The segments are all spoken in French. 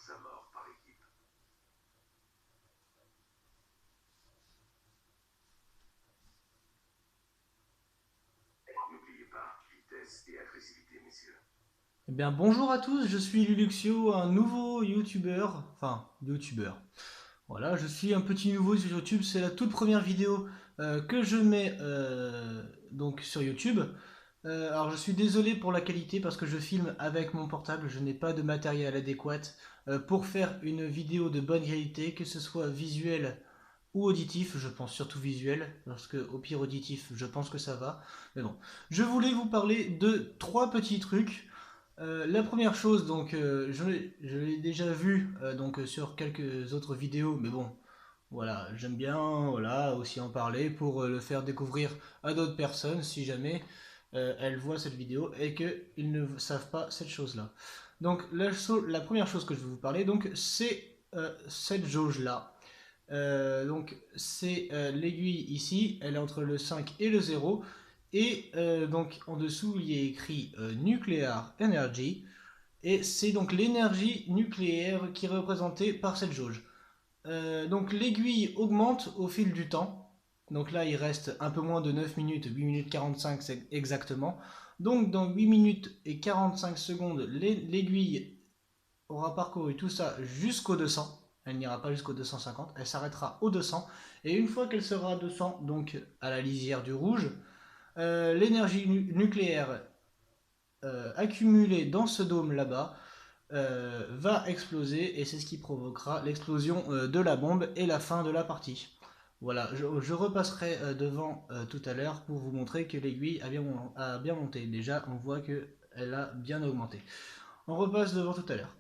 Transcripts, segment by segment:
sa mort par équipe. N'oubliez pas, vitesse et agressivité, messieurs. Eh bien, bonjour à tous, je suis Luluxio, un nouveau youtubeur. Voilà, je suis un petit nouveau sur YouTube, c'est la toute première vidéo que je mets donc sur YouTube. Alors, je suis désolé pour la qualité parce que je filme avec mon portable, je n'ai pas de matériel adéquat pour faire une vidéo de bonne qualité, que ce soit visuel ou auditif, je pense surtout visuel, parce que au pire auditif, je pense que ça va. Mais bon, je voulais vous parler de trois petits trucs. La première chose, donc, je l'ai déjà vu donc sur quelques autres vidéos, mais bon, voilà, j'aime bien, voilà, aussi en parler pour le faire découvrir à d'autres personnes si jamais elles voient cette vidéo et qu'ils ne savent pas cette chose-là. Donc, la première chose que je vais vous parler, donc, c'est cette jauge-là. Donc c'est l'aiguille ici, elle est entre le 5 et le 0. Et donc en dessous il y a écrit Nuclear Energy. Et c'est donc l'énergie nucléaire qui est représentée par cette jauge. Donc l'aiguille augmente au fil du temps. Donc là il reste un peu moins de 9 minutes, 8 minutes 45 exactement. Donc dans 8 minutes et 45 secondes, l'aiguille aura parcouru tout ça jusqu'au 200. Elle n'ira pas jusqu'au 250, elle s'arrêtera au 200. Et une fois qu'elle sera à 200, donc à la lisière du rouge, l'énergie nucléaire accumulée dans ce dôme là-bas va exploser et c'est ce qui provoquera l'explosion de la bombe et la fin de la partie. Voilà, je repasserai devant tout à l'heure pour vous montrer que l'aiguille a bien monté. Déjà, on voit qu'elle a bien augmenté. On repasse devant tout à l'heure.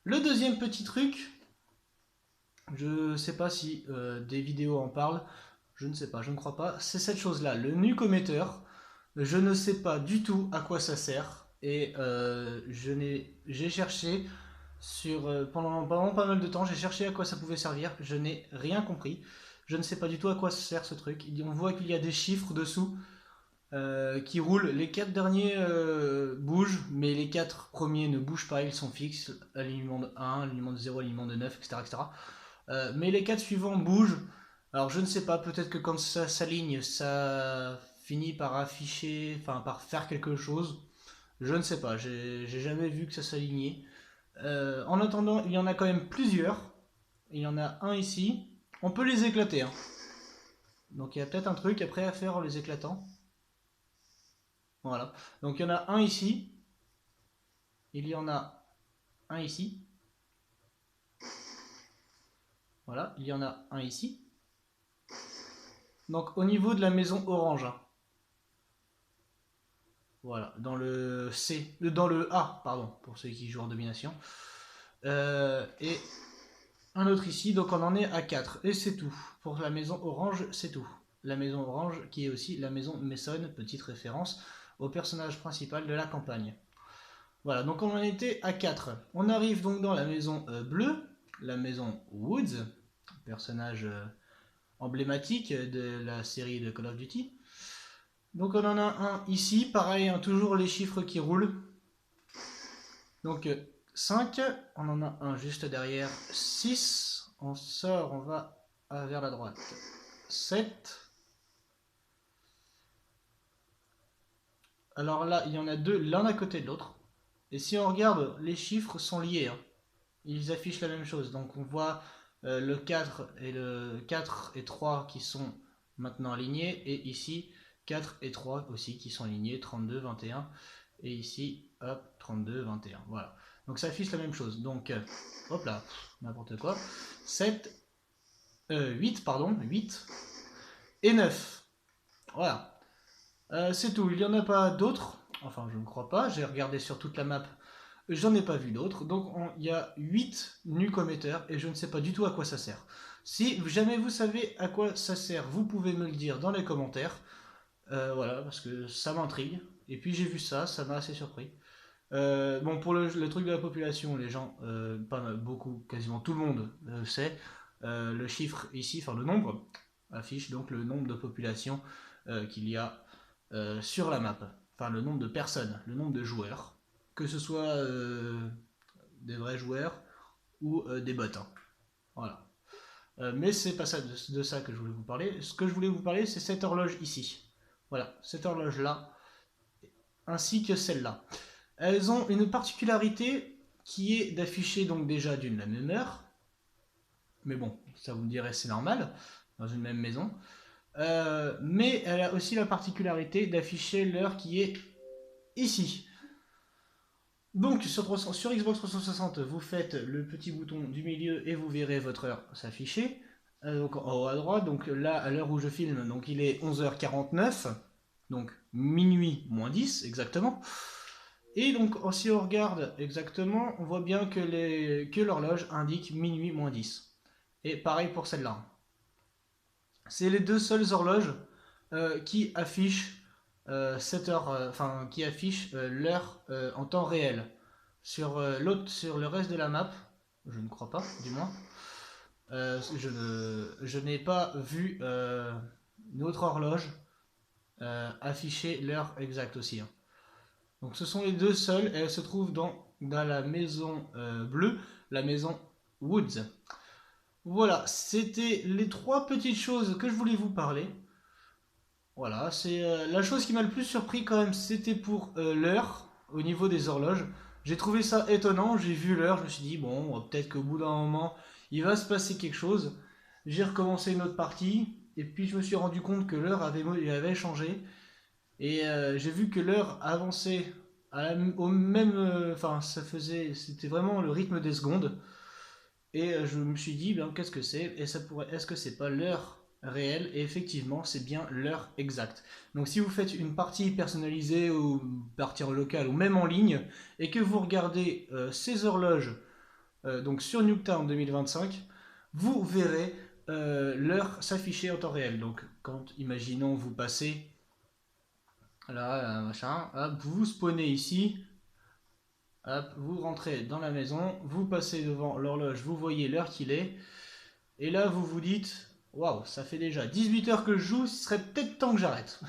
Le deuxième petit truc, je sais pas si des vidéos en parlent, je ne sais pas, je ne crois pas, c'est cette chose-là, le nucométeur. Je ne sais pas du tout à quoi ça sert et j'ai cherché pendant pas mal de temps, j'ai cherché à quoi ça pouvait servir, je n'ai rien compris. Je ne sais pas du tout à quoi sert ce truc. On voit qu'il y a des chiffres dessous qui roulent. Les quatre derniers bougent, mais les quatre premiers ne bougent pas, ils sont fixes. Alignement de 1, alignement de 0, alignement de 9, etc. etc. Mais les quatre suivants bougent. Alors je ne sais pas, peut-être que quand ça s'aligne, ça finit par afficher, enfin par faire quelque chose. Je ne sais pas, j'ai jamais vu que ça s'alignait. En attendant, il y en a quand même plusieurs. Il y en a un ici. On peut les éclater, hein. Donc il y a peut-être un truc après à faire en les éclatant. Voilà. Donc il y en a un ici. Il y en a un ici. Voilà. Il y en a un ici. Donc au niveau de la maison orange, hein. Voilà, dans le C, dans le A, pardon, pour ceux qui jouent en domination. Et un autre ici, donc on en est à 4. Et c'est tout. Pour la maison orange, c'est tout. La maison orange qui est aussi la maison Mason, petite référence au personnage principal de la campagne. Voilà, donc on en était à 4. On arrive donc dans la maison bleue, la maison Woods, personnage emblématique de la série de Call of Duty. Donc on en a un ici, pareil, hein, toujours les chiffres qui roulent. Donc 5, on en a un juste derrière. 6, on sort, on va vers la droite. 7. Alors là, il y en a deux l'un à côté de l'autre. Et si on regarde, les chiffres sont liés, hein. Ils affichent la même chose. Donc on voit le 4 et le 4 et 3 qui sont maintenant alignés. Et ici, 4 et 3 aussi qui sont alignés. 32, 21. Et ici, hop, 32, 21. Voilà. Donc ça affiche la même chose. Donc, hop là, n'importe quoi. 7, 8, pardon, 8 et 9. Voilà. C'est tout. Il n'y en a pas d'autres. Enfin, je ne crois pas. J'ai regardé sur toute la map. J'en ai pas vu d'autres. Donc, il y a 8 nucométers et je ne sais pas du tout à quoi ça sert. Si jamais vous savez à quoi ça sert, vous pouvez me le dire dans les commentaires. Voilà, parce que ça m'intrigue. Et puis j'ai vu ça, ça m'a assez surpris. Bon, pour le truc de la population, les gens, pas beaucoup, quasiment tout le monde sait. Le chiffre ici, enfin le nombre, affiche donc le nombre de population qu'il y a sur la map. Enfin, le nombre de personnes, le nombre de joueurs. Que ce soit des vrais joueurs ou des bottes. Hein. Voilà. Mais c'est pas ça, de ça que je voulais vous parler. Ce que je voulais vous parler, c'est cette horloge ici. Voilà, cette horloge-là, ainsi que celle-là. Elles ont une particularité qui est d'afficher donc déjà d'une la même heure. Mais bon, ça vous me direz, c'est normal, dans une même maison. Mais elle a aussi la particularité d'afficher l'heure qui est ici. Donc sur Xbox 360, vous faites le petit bouton du milieu et vous verrez votre heure s'afficher. Donc en haut à droite, donc là à l'heure où je filme, donc il est 11h49, donc minuit moins 10 exactement. Et donc si on regarde exactement, on voit bien que l'horloge indique minuit moins 10. Et pareil pour celle-là. C'est les deux seules horloges qui affichent cette heure, qui affichent l'heure en temps réel. Sur le reste de la map, je ne crois pas, du moins. Je n'ai pas vu une autre horloge afficher l'heure exacte aussi. Hein. Donc ce sont les deux seules, et elles se trouvent dans la maison bleue, la maison Woods. Voilà, c'était les trois petites choses que je voulais vous parler. Voilà, c'est la chose qui m'a le plus surpris quand même, c'était pour l'heure, au niveau des horloges. J'ai trouvé ça étonnant, j'ai vu l'heure, je me suis dit, bon, peut-être qu'au bout d'un moment, il va se passer quelque chose. J'ai recommencé une autre partie, et puis je me suis rendu compte que l'heure avait changé. Et j'ai vu que l'heure avançait au même... c'était vraiment le rythme des secondes. Et je me suis dit, ben, qu'est-ce que c'est? Et est-ce que c'est pas l'heure réelle? Et effectivement, c'est bien l'heure exacte. Donc si vous faites une partie personnalisée ou partie en local ou même en ligne, et que vous regardez ces horloges donc sur Nuketown 2025, vous verrez l'heure s'afficher en temps réel. Donc quand, imaginons, vous passez là, machin, hop, vous spawnez ici, hop, vous rentrez dans la maison, vous passez devant l'horloge, vous voyez l'heure qu'il est, et là vous vous dites, waouh, ça fait déjà 18 heures que je joue, ce serait peut-être temps que j'arrête.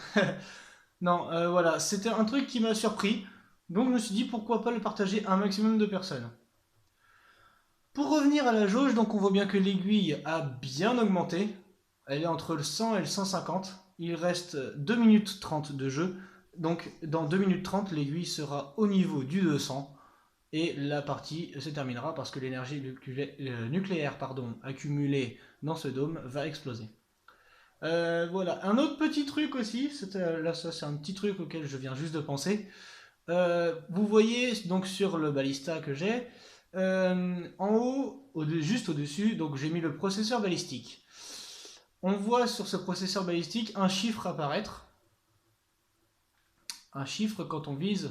Non, voilà, c'était un truc qui m'a surpris, donc je me suis dit pourquoi pas le partager à un maximum de personnes. Pour revenir à la jauge, donc on voit bien que l'aiguille a bien augmenté, elle est entre le 100 et le 150, il reste 2 minutes 30 de jeu, donc dans 2 minutes 30 l'aiguille sera au niveau du 200, et la partie se terminera parce que l'énergie nucléaire accumulée dans ce dôme va exploser. Voilà, un autre petit truc aussi, là ça c'est un petit truc auquel je viens juste de penser. Vous voyez donc sur le balista que j'ai, en haut, juste au-dessus, donc j'ai mis le processeur balistique. On voit sur ce processeur balistique un chiffre apparaître. Un chiffre quand on vise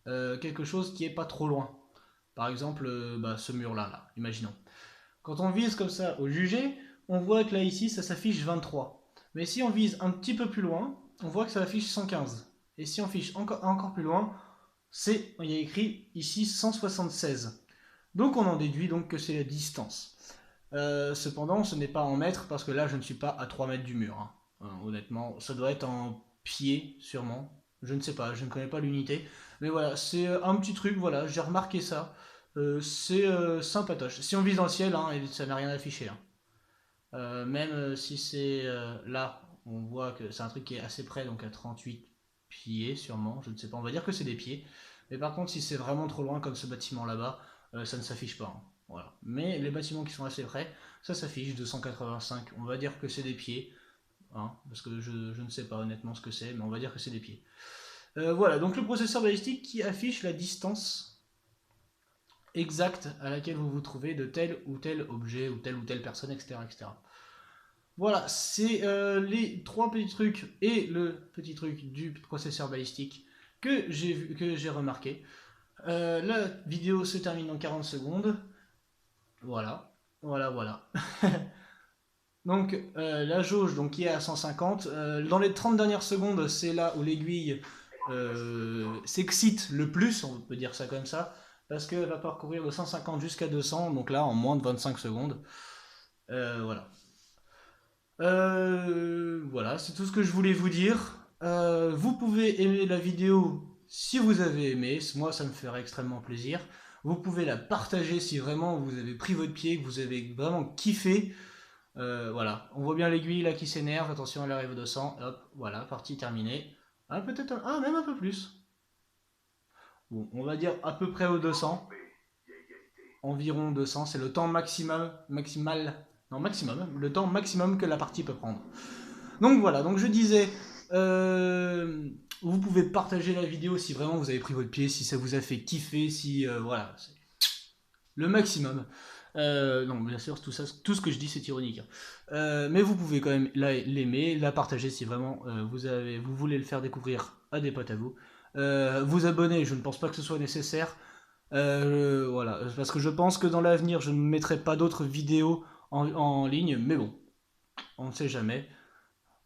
quelque chose qui est pas trop loin. Par exemple, ce mur-là, imaginons. Quand on vise comme ça au jugé, on voit que là, ici, ça s'affiche 23. Mais si on vise un petit peu plus loin, on voit que ça affiche 115. Et si on fiche encore plus loin, il y a écrit ici 176. Donc on en déduit donc que c'est la distance. Cependant, ce n'est pas en mètres, parce que là, je ne suis pas à 3 mètres du mur. Hein. Honnêtement, ça doit être en pieds, sûrement. Je ne sais pas, je ne connais pas l'unité. Mais voilà, c'est un petit truc, voilà, j'ai remarqué ça. C'est sympatoche. Si on vise dans le ciel, hein, ça n'a rien affiché. Hein. Même si c'est là, on voit que c'est un truc qui est assez près, donc à 38 pieds sûrement, je ne sais pas, on va dire que c'est des pieds. Mais par contre, si c'est vraiment trop loin, comme ce bâtiment là-bas, ça ne s'affiche pas. Hein. Voilà. Mais les bâtiments qui sont assez près, ça s'affiche 285. On va dire que c'est des pieds. Hein, parce que je ne sais pas honnêtement ce que c'est, mais on va dire que c'est des pieds. Voilà, donc le processeur balistique qui affiche la distance exacte à laquelle vous vous trouvez de tel ou tel objet, ou telle personne, etc. etc. Voilà, c'est les trois petits trucs et le petit truc du processeur balistique que j'ai remarqué. La vidéo se termine dans 40 secondes. Voilà. Donc la jauge donc, qui est à 150, dans les 30 dernières secondes, c'est là où l'aiguille s'excite le plus, on peut dire ça comme ça, parce qu'elle va parcourir de 150 jusqu'à 200, donc là en moins de 25 secondes. Voilà. Voilà, c'est tout ce que je voulais vous dire. Vous pouvez aimer la vidéo si vous avez aimé, moi ça me ferait extrêmement plaisir. Vous pouvez la partager si vraiment vous avez pris votre pied, que vous avez vraiment kiffé. Voilà, on voit bien l'aiguille là qui s'énerve, attention elle arrive au 200, hop, voilà, partie terminée. Ah, peut-être, même un peu plus. Bon, on va dire à peu près au 200. Mais il y a égalité. Environ 200, c'est le temps maximum, le temps maximum que la partie peut prendre. Donc voilà, donc je disais, vous pouvez partager la vidéo si vraiment vous avez pris votre pied, si ça vous a fait kiffer, si voilà, c'est le maximum. Non, bien sûr, tout ce que je dis c'est ironique. Mais vous pouvez quand même l'aimer, la partager si vraiment vous voulez le faire découvrir à des potes à vous. Vous abonner, je ne pense pas que ce soit nécessaire. Voilà, parce que je pense que dans l'avenir, je ne mettrai pas d'autres vidéos en ligne, mais bon, on ne sait jamais.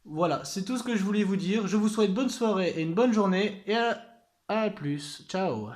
Voilà, c'est tout ce que je voulais vous dire. Je vous souhaite bonne soirée et une bonne journée, et à plus. Ciao.